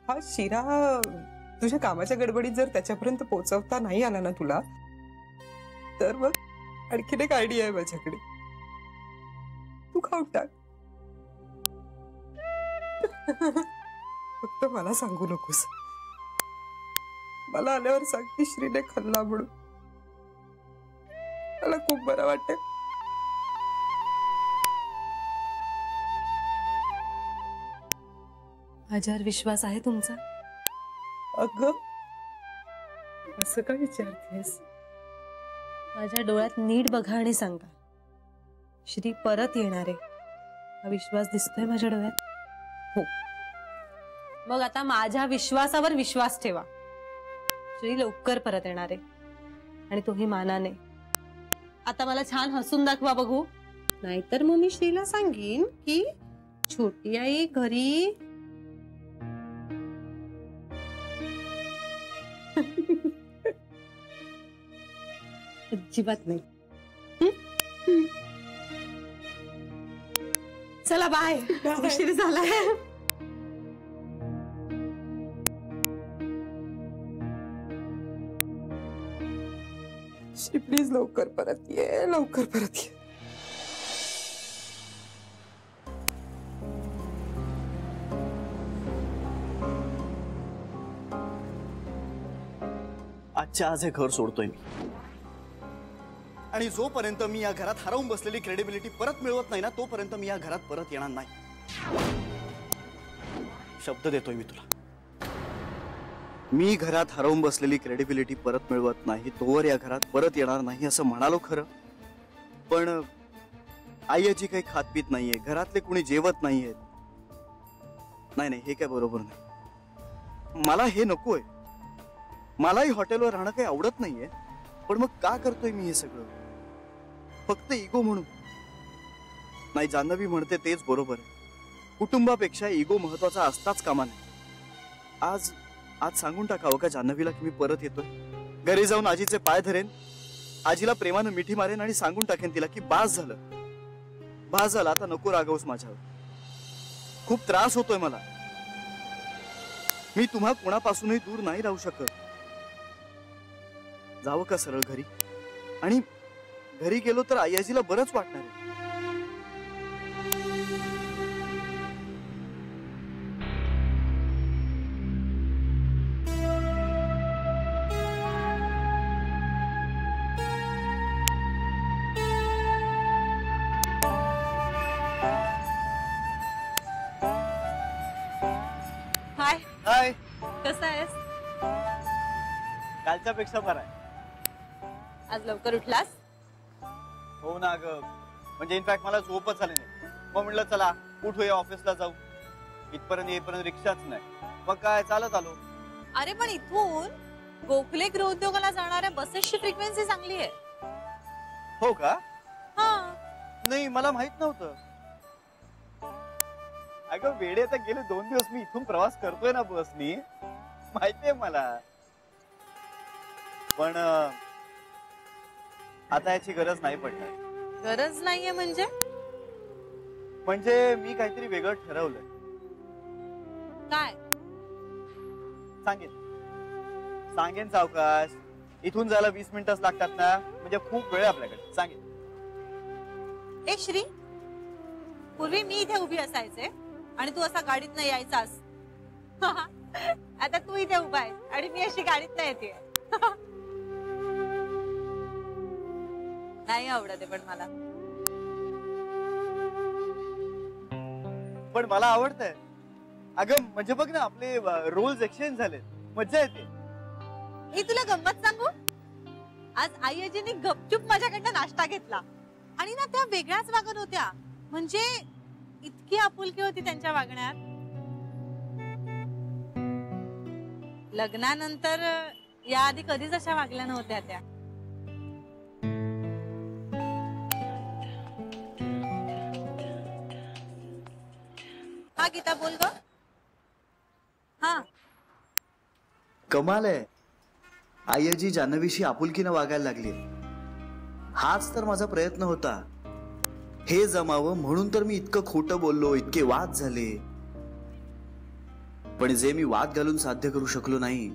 हा शिरा तुझ्या कामाच्या गडबडीत जर त्याच्यापर्यंत पोहोचवता नाही आला ना तुला, तर मग आणखीन एक आयडिया आहे माझ्याकडे. तू खाऊन टाक. फक्त मला सांगू नकोस. मला आल्यावर सांग की श्रीने खाल्ला म्हणून. मला खूप बरं वाटत. माझ्यावर विश्वास आहे तुमचा? अगं असं काय विचारतेस? माझ्या डोळ्यात नीट बघा आणि सांगा, श्री परत येणार आहे हा विश्वास दिसतोय माझ्या डोळ्यात? हो. मग आता माझ्या विश्वासावर विश्वास ठेवा. श्री लवकर परत येणार आहे आणि तोही मानाने. आता मला छान हसून दाखवा बघू, नाहीतर मग मी श्रीला सांगेन की छोटी आई घरी. अजिबात नाही. चला बाय, उशीर झालाय. श्री प्लीज लवकर परत ये, लवकर परत ये. आजच्या आज हे घर सोडतोय मी. आणि जोपर्यंत मी या घरात हरवून बसलेली क्रेडिबिलिटी परत मिळवत नाही ना, तोपर्यंत मी या घरात परत येणार नाही. शब्द देतोय मी तुला. मी घरात हरवून बसलेली क्रेडिबिलिटी परत मिळवत नाही तोवर या घरात परत येणार नाही असं म्हणालो खरं, पण आई आजी काही खात पीत नाहीये, घरातले कुणी जेवत नाहीये. नाही नाही, हे काय बरोबर नाही. मला हे नकोय. मलाही हॉटेलवर राहणं काही आवडत नाहीये, पण मग का करतोय मी हे सगळं? फक्त इगो म्हणून नाही. जान्हवी म्हणते तेच बरोबर आहे. कुटुंबापेक्षा इगो महत्वाचा असताच कामा नये. आज सांगून टाकावं का जान्हवीला की मी परत येतोय? घरी जाऊन आजीचे पाय धरेन, आजीला प्रेमानं मिठी मारेन आणि सांगून टाकेन तिला की बास झालं, आता नको रागवूस माझ्यावर. खूप त्रास होतोय मला. मी तुम्हा कुणापासूनही दूर नाही राहू शकत. जावं का सरळ घरी? आणि घरी गेलो तर आई आजीला बरंच वाटणार आहे. हाय हाय. कसा आहेस? कालच्या पेक्षा बरा आहे. आज लवकर उठलास? हो ना ग, म्हणजे इनफॅक्ट मला झोपच आली नाही. मग म्हटलं चला उठूया, ऑफिसला जाऊ. इथपर्यंत येईपर्यंत रिक्षाच नाही, मग काय चालत आलो. अरे पण इथून गोखले गृहोद्योगाला जाणाऱ्या बसेसची फ्रिक्वेन्सी चांगली आहे. हो का? हा. नाही, मला माहित नव्हतं. अगं वेडे, आता गेले 2 दिवस मी इथून प्रवास करतोय ना बसनी, माहितीये मला. पण आता याची गरज नाही पडणार. गरज नाहीये म्हणजे? म्हणजे मी काहीतरी वेगळं ठरवलंय. काय? सांगेन सावकाश. इथून जायला 20 मिनिटच लागतात ना, म्हणजे खूप वेळ आपल्याकडे. सांगेन. ए श्री, पूर्वी मी इथे उभी असायचे आणि तू असा गाडीत नाही यायचास. आता तू इथे उभा आहे आणि मी अशी गाडीत नाही येते. नाही आवडत पण मला. पण मला आवडतंय. अगं म्हणजे बघ ना, आपले रोल्स एक्सचेंज झाले, मज्जा येते. मी तुला गंमत सांगू, आज आई आजीने गपचूप माझ्याकडनं नाश्ता घेतला आणि ना त्या वेगळ्याच वागत होत्या. म्हणजे इतकी आपुलकी होती त्यांच्या वागण्यात. लग्नानंतर याआधी कधीच अशा वागल्या नव्हत्या त्या. हा गीता बोल ग. हा कमाल आहे. आई आजी जान्हवीशी आपुलकीनं वागायला लागली. हाच तर माझा प्रयत्न होता, हे जमावं म्हणून तर मी इतकं खोटं बोललो, इतके वाद झाले. पण जे मी वाद घालून साध्य करू शकलो नाही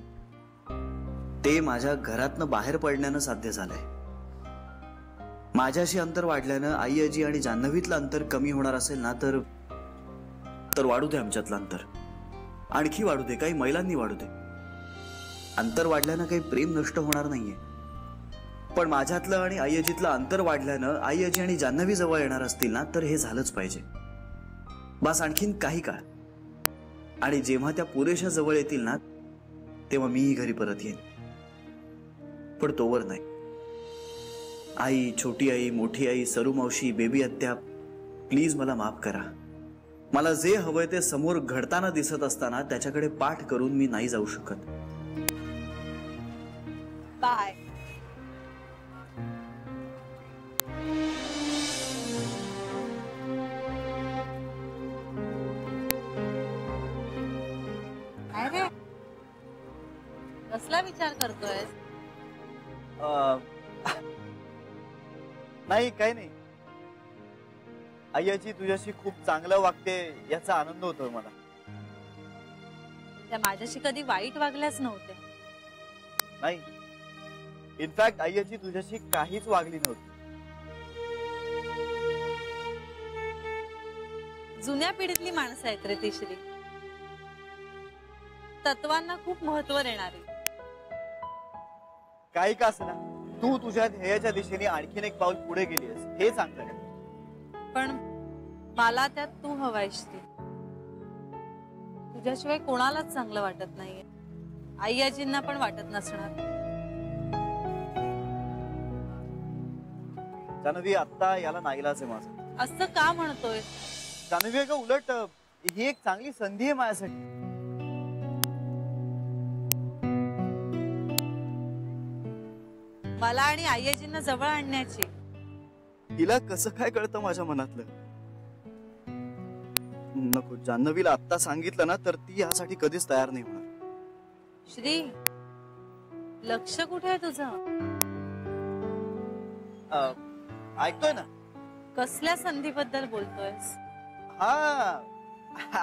ते माझ्या घरातनं बाहेर पडण्यानं साध्य झालंय. माझ्याशी अंतर वाढल्यानं आई आजी आणि जान्हवीतलं अंतर कमी होणार असेल ना तर वाढू दे आमच्यातलं अंतर, आणखी वाढू दे, काही मैलांनी वाढू दे. अंतर वाढल्यानं काही प्रेम नष्ट होणार नाहीये, पण माझ्यातलं आणि आई आजीतलं अंतर वाढल्यानं आई आजी आणि जान्हवी जवळ येणार असतील ना तर हे झालंच पाहिजे. बस आणखीन काही काळ, आणि जेव्हा त्या पुरेशा जवळ येतील ना तेव्हा मीही घरी परत येईन. पण तोवर नाही. आई, छोटी आई, मोठी आई, सरू मावशी, बेबी आत्या, प्लीज मला माफ करा. मला जे हवंय ते समोर घडताना दिसत असताना त्याच्याकडे पाठ करून मी नाही जाऊ शकत. बाय. अरे कसला विचार करतोय? नाही, काही नाही. आई आजी तुझ्याशी खूप चांगलं वागते याचा आनंद होतोय मला. त्या माझ्याशी कधी वाईट वागल्याच नव्हत्या. नाही, इनफॅक्ट आई आजी तुझ्याशी काहीच वागली नव्हती. जुन्या पिढीतली माणसं आहेत रे ती श्री. तत्वांना खूप महत्व देणारी. काही का असना तू तुझ्या ध्येयाच्या दिशेने आणखीन एक पाऊल पुढे गेलीस हे चांगलं आहे. पण मला त्यात तू हवाय श्री. तुझ्याशिवाय कोणालाच चांगलं वाटत नाहीये. आई आजींना पण वाटत नसणार. जान्हवी, आता याला नाईलाज आहे माझा. असं का म्हणतोय? जान्हवी अगं, उलट ही एक चांगली संधी आहे माझ्यासाठी. मला आणि आई आजींना जवळ आणण्याची. तिला कसं काय कळतं माझ्या मनातलं? नको, जान्हवीला आत्ता सांगितलं ना तर ती यासाठी कधीच तयार नाही होणार. श्री, लक्ष कुठे आहे तुझं? ऐकतोय ना? कसल्या संधीबद्दल बोलतोयस? हा,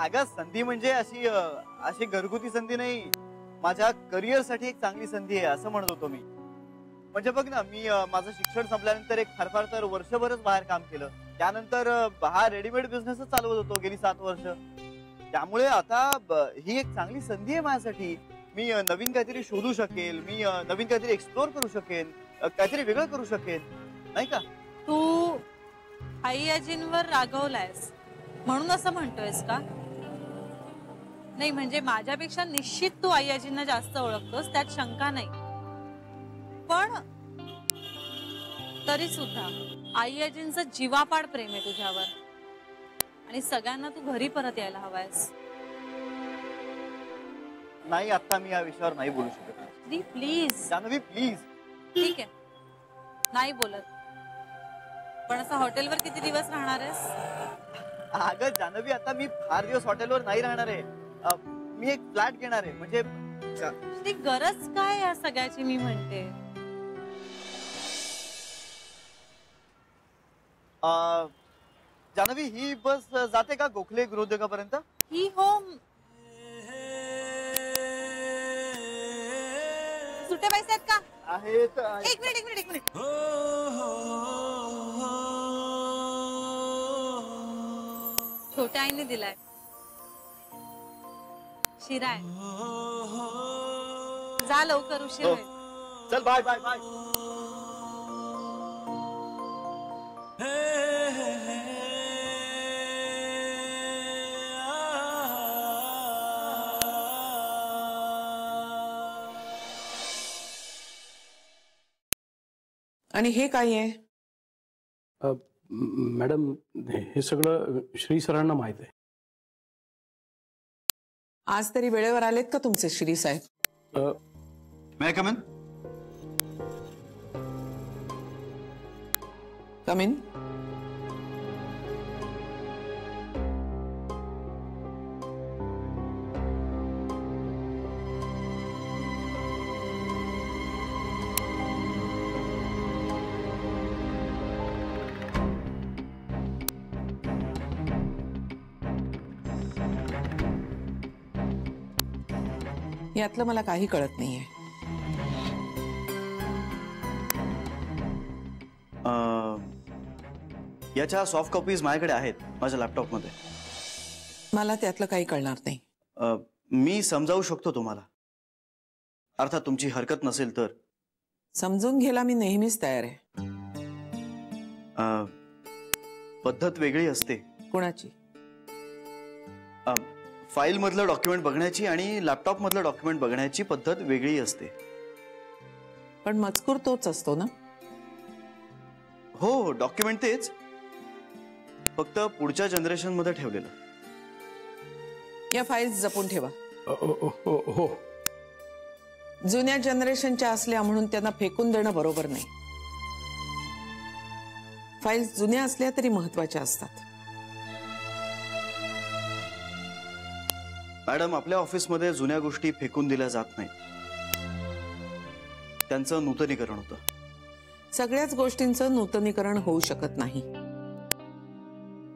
अगं संधी म्हणजे अशी घरगुती संधी नाही. माझ्या करिअर साठी एक चांगली संधी आहे असं म्हणत होतो मी. म्हणजे बघ ना, मी माझं शिक्षण संपल्यानंतर एक फार तर वर्षभरच बाहेर काम केलं. त्यानंतर हा रेडीमेड बिझनेसच चालवत होतो गेली 7 वर्ष. त्यामुळे आता ही एक चांगली संधी आहे माझ्यासाठी. मी नवीन काहीतरी शोधू शकेल, मी नवीन काहीतरी एक्सप्लोर करू शकेन, काहीतरी वेगळं करू शकेन, नाही का? तू आई आजींवर रागवलायस म्हणून असं म्हणतोयस का? नाही, म्हणजे माझ्यापेक्षा निश्चित तू आई आजींना जास्त ओळखतोस, त्यात शंका नाही. पण तरी सुद्धा आई आजींचं जीवापाड प्रेम आहे तुझ्यावर, आणि सगळ्यांना तू घरी परत यायला हवायस. नाही, आता मी या विषयावर नाही बोलू शकत. Please Janhavi, please. ठीक आहे, नाही बोलत. पण असं हॉटेलवर किती दिवस राहणार आहेस? अगं जान्हवी, आता मी फार दिवस हॉटेलवर नाही राहणार आहे. मी एक फ्लॅट घेणार आहे. म्हणजे ती गरज काय या सगळ्याची मी म्हणते. जान्हवी, ही बस जाते का गोखले गृहोद्योगापर्यंत? ही होम सुट्टे पैसे आहेत का? आहेत. एक मिनिट. छोट्या आईने दिलाय. शिरा आहे. जा लवकर, उशीर होईल. चल, बाय बाय बाय. आणि हे काय आहे? मॅडम, हे सगळं श्री सरांना माहित आहे. आज तरी वेळेवर आलेत का तुमचे श्री साहेब? May I come in? Come in. यातलं मला काही कळत नाहीये. याच्या सॉफ्ट कॉपीज माझ्याकडे आहेत माझ्या लॅपटॉपमध्ये. मला त्यातलं काही कळणार नाही. मी समजावू शकतो तुम्हाला, अर्थात तुमची हरकत नसेल तर. समजून घ्यायला मी नेहमीच तयार आहे. पद्धत वेगळी असते. कोणाची? फाईल मधलं डॉक्युमेंट बघण्याची आणि लॅपटॉप मधलं डॉक्युमेंट बघण्याची पद्धत वेगळी असते. पण मजकूर तोच असतो ना? हो, डॉक्युमेंट तेच, फक्त पुढच्या जनरेशन मध्ये ठेवलेलं. या फाईल्स जपून ठेवा. हो. जुन्या जनरेशनच्या असल्या म्हणून त्यांना फेकून देणं बरोबर नाही. फाईल्स जुन्या असल्या तरी महत्वाच्या असतात. मॅडम, आपल्या ऑफिसमध्ये जुन्या गोष्टी फेकून दिल्या जात नाहीत. त्यांचं नूतनीकरण होतं. सगळ्याच गोष्टींचं नूतनीकरण होऊ शकत नाही.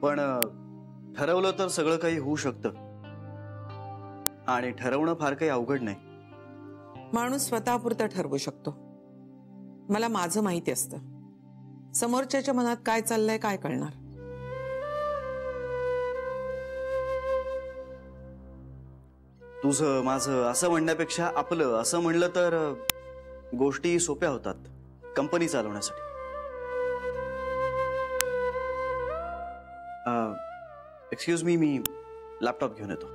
पण ठरवलं तर सगळं काही होऊ शकतं. आणि ठरवणं फार काही अवघड नाही. माणूस स्वतःपुरतं ठरवू शकतो. मला माझं माहिती असतं. समोरच्याच्या मनात काय चाललंय काय कळणार. तुझं माझं असं म्हणण्यापेक्षा आपलं असं म्हणलं तर गोष्टी सोप्या होतात कंपनी चालवण्यासाठी. एक्सक्यूज मी लॅपटॉप घेऊन येतो.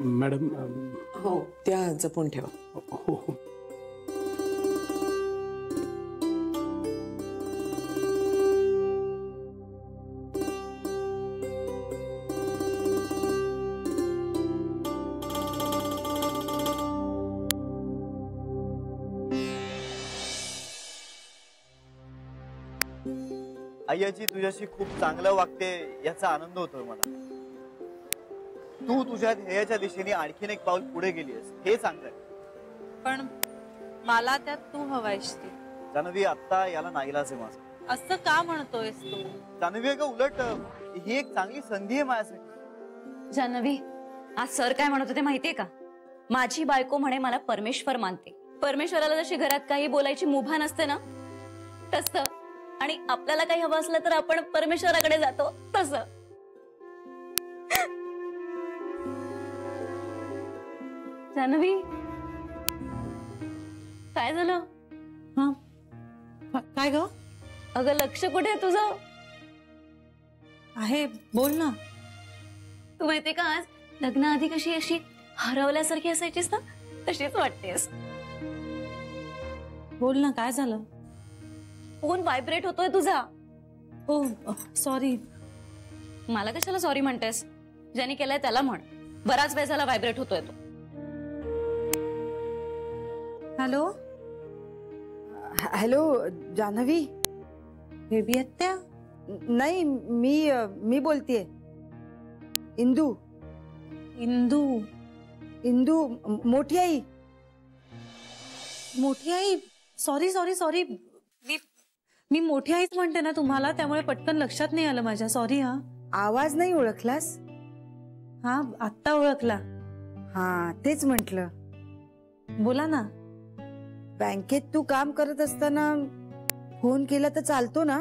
मॅडम. हो, त्या जपून ठेवा. हो. आईची तुझ्याशी खूप चांगलं वागते याचा आनंद होतोय मला. तू तुझ्या ध्येयाच्या दिशेने आणखीन एक पाऊल पुढे गेलीस हे चांगलंय. पण मला त्यात तू हवायस ती. जान्हवी, आता याला नाईलाज आहे माझा. असं का म्हणतोयस तू? जान्हवी, अगं उलट ही एक चांगली संधी आहे माझ्यासाठी. जान्हवी, आज सर काय म्हणत होते माहितीये का? माझी बायको म्हणे मला परमेश्वर मानते. परमेश्वराला जशी घरात काही बोलायची मुभा नसते ना तसं, आणि आपल्याला काही हवं असलं तर आपण परमेश्वराकडे जातो तसं. जान्हवी, काय झालं? काय ग? अगं लक्ष कुठे आहे तुझं? आहे, बोल ना. तू माहितीये का, आज लग्नाआधी कशी अशी हरवल्यासारखी असायचीस ना, तशीच वाटतेस. बोल ना, काय झालं? फोन व्हायब्रेट होतोय तुझा. ओ सॉरी. मला कशाला सॉरी म्हणतेस? ज्याने केलंय त्याला म्हण. बराच वेळ झाला व्हायब्रेट होतोय तो. हॅलो. हॅलो जान्हवी. बेबी आत्या? नाही, मी बोलतेय. इंदू. इंदू? इंदू, मोठी आई. मोठी आई? Sorry sorry sorry. मी मोठी आईच म्हणते ना तुम्हाला, त्यामुळे पटकन लक्षात नाही आलं माझ्या. सॉरी. हा, आवाज नाही ओळखलास? हा, आत्ता ओळखला. हा, तेच म्हंटल. बोला ना. बँकेत तू काम करत असताना फोन केला तर चालतो ना?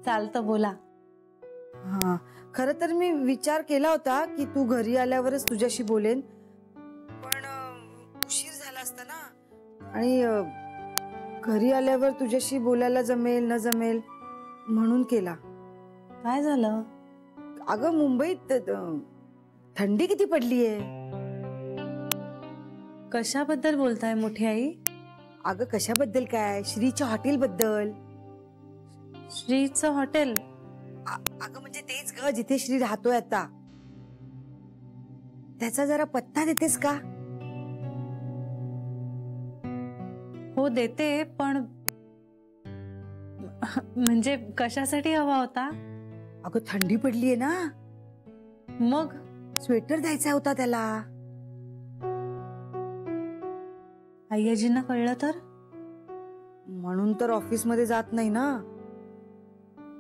चालतं, बोला. हा, खर तर मी विचार केला होता की तू घरी आल्यावरच तुझ्याशी बोलेन, पण उशीर झाला असता ना, आणि घरी आल्यावर तुझ्याशी बोलायला जमेल न जमेल म्हणून केला. काय झालं? अगं, मुंबईत थंडी किती पडलीये. कशाबद्दल बोलताय मोठी आई? अगं कशाबद्दल काय, श्रीच्या हॉटेल बद्दल. श्रीचं हॉटेल? अगं म्हणजे तेच ग, जिथे श्री राहतोय आता. त्याचा जरा पत्ता देतेस का? हो देते, पण म्हणजे कशासाठी हवा होता? अगं थंडी पडलीये ना, मग स्वेटर द्यायचा होता त्याला. आईजींना कळलं तर? म्हणून तर ऑफिस मध्ये जात नाही ना.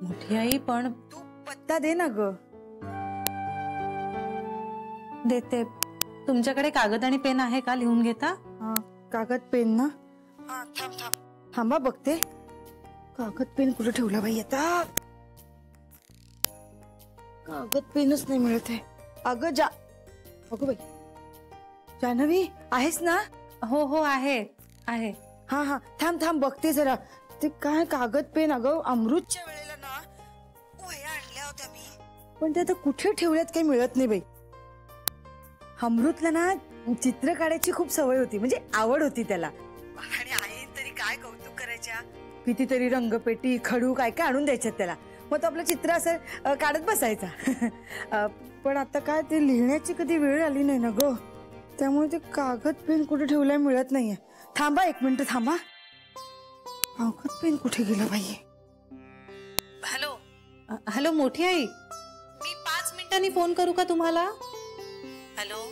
मोठी आई पण तू पत्ता दे ना ग. देते. तुमच्याकडे कागद आणि पेन आहे का, लिहून घेता? हा, कागद पेन ना. हा, थांब थांब थांबा बघते. कागद पेन कुठे ठेवला बाई आता? कागद पेनच नाही मिळत आहे. अगं अगं बाई, जान्हवी आहेस ना? हो हो आहे आहे. हा हा, थांब थांब बघते जरा. ते काय कागद पेन, अगं अमृतच्या वेळेला ना वह्या आणल्या होत्या मी, पण ते आता कुठे ठेवल्यात काही मिळत नाही बाई. अमृतला ना चित्र काढायची खूप सवय होती, म्हणजे आवड होती त्याला. आणि आई तरी काय कौतुक करायच्या, कितीतरी रंगपेटी खडू काय काय आणून द्यायच्यात त्याला. मग तो आपलं चित्र असं काढत बसायचा. पण आता काय ते लिहिण्याची कधी वेळ आली नाही ना ग, त्यामुळे ते कागद पेन कुठे ठेवलाय मिळत नाहीये. थांबा एक मिनिट थांबा. कागद पेन कुठे गेला बाई? हॅलो हॅलो मोठी आई, मी 5 मिनिटांनी फोन करू का तुम्हाला? Hello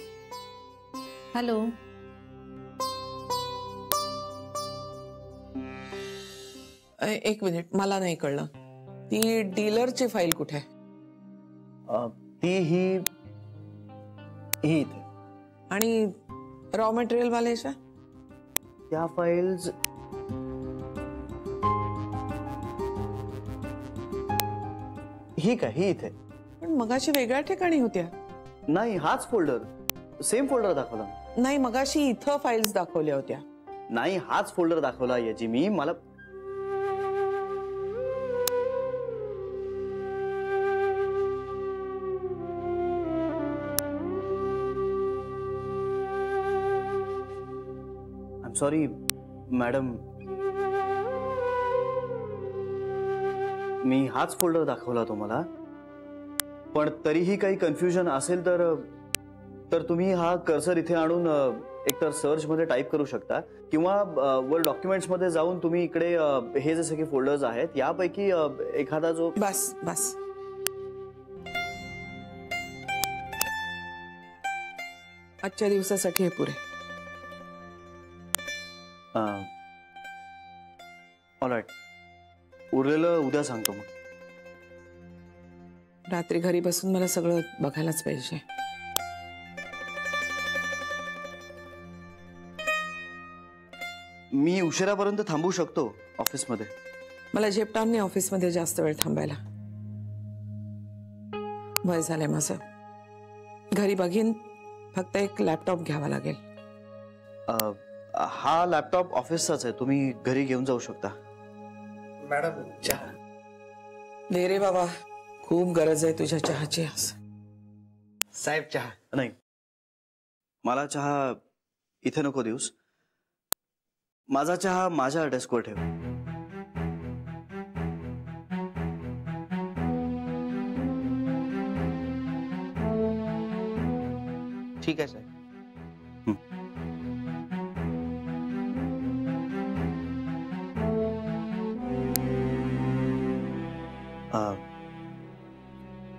hello. एक मिनिट, मला नाही कळलं. ती डीलरची फाईल कुठे आहे? ती ही इथे. आणि रॉ मटेरियल वाल्याच्या त्या फाईल्स ही काय, ही इथे. पण मगाशी वेगळ्या ठिकाणी होत्या. नाही, हाच फोल्डर, सेम फोल्डर दाखवला. नाही, मगाशी इथं फाईल्स दाखवल्या होत्या. नाही, हाच फोल्डर दाखवला याची मी. मला सॉरी मॅडम, मी हाच फोल्डर दाखवला तुम्हाला. पण तरीही काही कन्फ्युजन असेल तर तुम्ही हा कर्सर इथे आणून एकतर सर्च मध्ये टाईप करू शकता, किंवा वर डॉक्युमेंट्स मध्ये जाऊन तुम्ही इकडे हे जसे की फोल्डर्स आहेत यापैकी एखादा जो. बस बस, आजच्या दिवसासाठी हे पुरे. ऑलराईट, उरलेलं उद्या सांगतो मग. रात्री घरी बसून मला सगळं बघायलाच पाहिजे. मी उशिरापर्यंत थांबू शकतो ऑफिसमध्ये. मला झेपणार नाही ऑफिसमध्ये जास्त वेळ थांबायला. वय झालंय माझं. घरी बघीन, फक्त एक लॅपटॉप घ्यावा लागेल. हा लॅपटॉप ऑफिसचाच आहे, तुम्ही घरी घेऊन जाऊ शकता. मॅडम चहा. दे रे बाबा, खूप गरज आहे तुझ्या चहाची. साहेब चहा. नाही, मला चहा इथे नको देऊस. माझा चहा माझ्या डेस्कवर ठेव. ठीक आहे साहेब.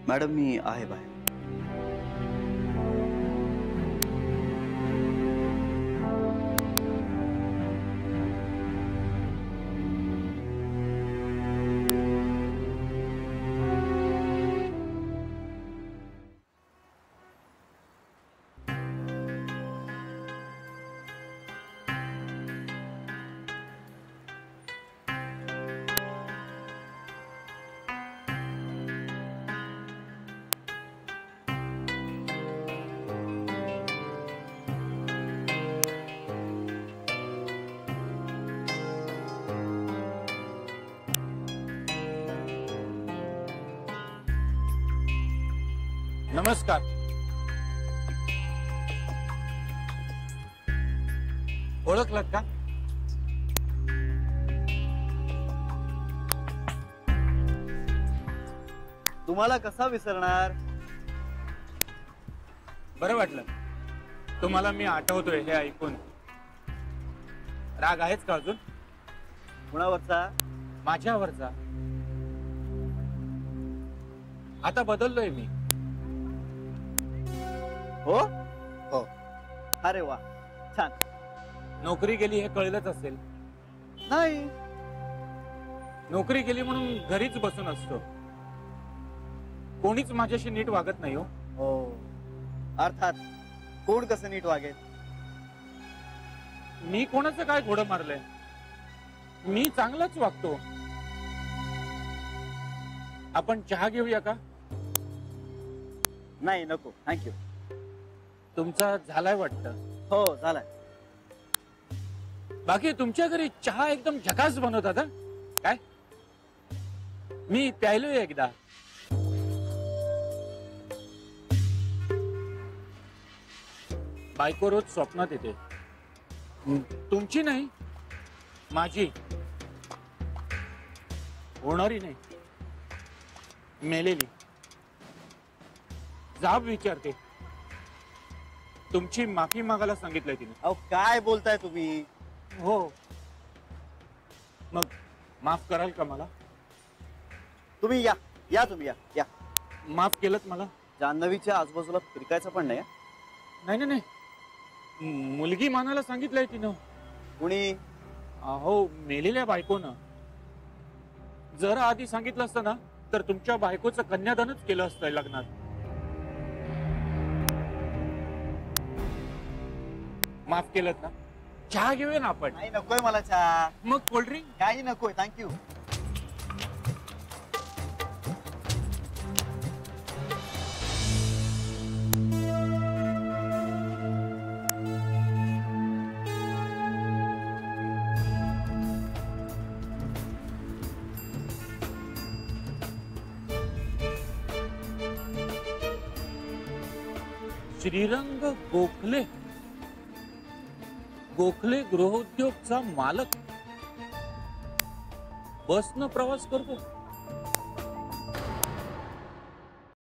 मॅडम मी आहे बाहेर. नमस्कार. ओळखलात का? तुम्हाला कसा विसरणार. बरं वाटलं तुम्हाला मी आठवतोय हे ऐकून. राग आहेच का अजून? कुणावरचा? माझ्यावरचा. आता बदललोय मी. हो हो. अरे वा, छान. नोकरी गेली हे कळलंच असेल. नाही, नोकरी केली म्हणून घरीच बसून असतो. कोणीच माझ्याशी नीट वागत नाही हो. हो, अर्थात कोण कसं नीट वागेल? मी कोणाचं काय घोडं मारलंय? मी चांगलाच वागतो. आपण चहा घेऊया का? नाही, नको, थँक्यू. तुमचा झालाय वाटतं. हो, झालाय. बाकी तुमच्या घरी चहा एकदम झकास बनवतात हा? काय? मी प्यायलोय एकदा. बायको रोज स्वप्नात येते. तुमची नाही, माझी. होणारी नाही, मेलेली. जाब विचारते. तुमची माफी मागायला सांगितलंय तिने. अहो, काय बोलताय तुम्ही? हो, मग माफ कराल का मला? तुम्ही या तुम्ही या. माफ केलंत मला? जान्हवीच्या आजूबाजूला फिरकायचं पण नाही. नाही नाही, मुलगी मानायला सांगितलंय तिनं. कुणी? अहो, मेलेल्या बायकोनं. जरा आधी सांगितलं असतं ना तर तुमच्या बायकोचं कन्यादानच केलं असतं लग्नात. माफ केलं ना? चहा घेऊया ना आपण? नाही, नकोय मला चहा. मग कोल्ड्रिंक? काही नकोय, थँक्यू. श्रीरंग गोखले, गोखले गृहोद्योगचा मालक बसनं प्रवास करतो.